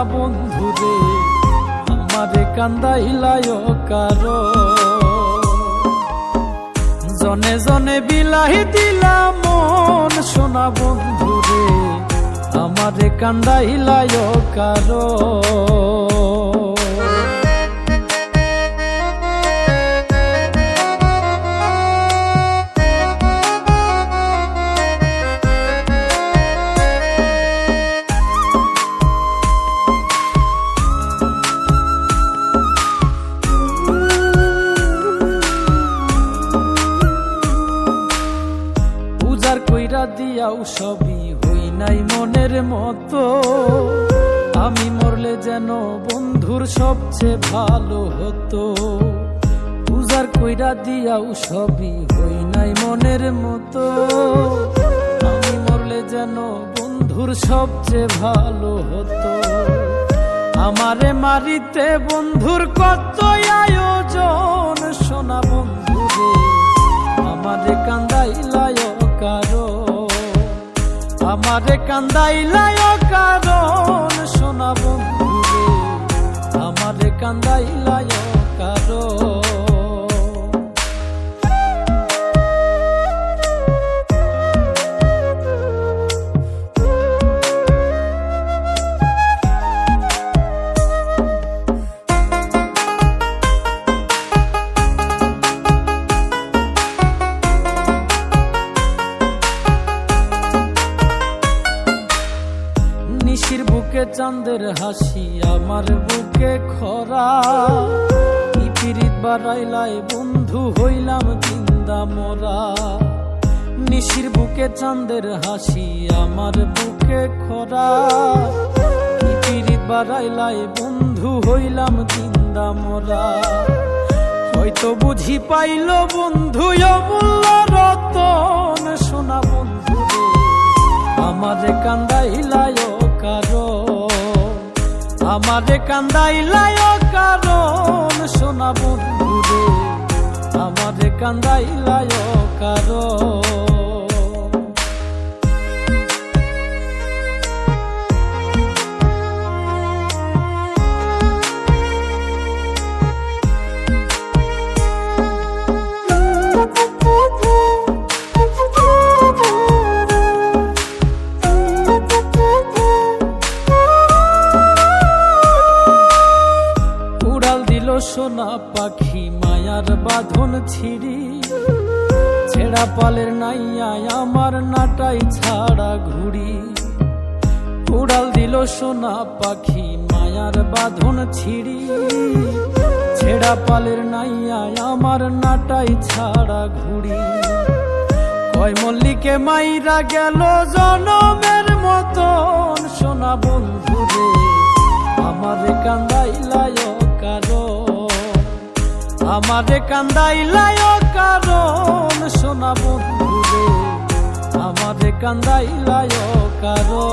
সোনা বন্ধুরে আমারে কান্দাইলায় কারো জনে জনে বিলাহি দিলাম মন সোনা বন্ধুরে আমারে কান্দাইলায় কারো কইরা দিয়াও সবই হই নাই মনের মতো আমি মরলে যেন বন্ধুর সবচেয়ে ভালো হতো পূজার কইরা দিয়াও সবই হই নাই মনের মতো আমি মরলে যেন বন্ধুর সবচেয়ে ভালো হতো আমারে মারিতে বন্ধুর কত আয়োজন সোনা বন্ধুরে আমারে কান্দাইলায় কারো আমারে কান্দাইলায় কারণ সোনা বন্ধুরে আমারে কান্দাইলায় কারো নিশির বুকে চাঁদের হাসি আমার বুকে খরা কি পিরিত বাড়াইলাই বন্ধু হইলাম জিন্দা মরা নিশির বুকে চাঁদের হাসি আমার বুকে খরা কি পিরিত বাড়াইলাই বন্ধু হইলাম জিন্দা মরা হয়তো বুঝি পাইল বন্ধু অমূল্য রতন সোনা বন্ধুরে আমারে কান্দাইলায় কারো আমারে কান্দাইলায় কারণ সোনা বন্ধুরে আমারে কান্দাইলায় কারো সোনা পাখি মায়ার বাঁধন ছিড়ি ছেড়া পালের নাইয়া আমার নাটাই ছাড়া ঘুড়ি উড়াল দিল সোনা পাখি মায়ার বাঁধন ছিড়ি ছেড়া পালের নাইয়া আমার নাটাই ছাড়া ঘুড়ি কয় মল্লিকে মাইরা গেল জনমের মতন সোনা বন্ধুরে আমারে কান্দাইলায় কারো আমারে কান্দাইলায় কারণ সোনা বন্ধুরে আমারে কান্দাইলায় কারো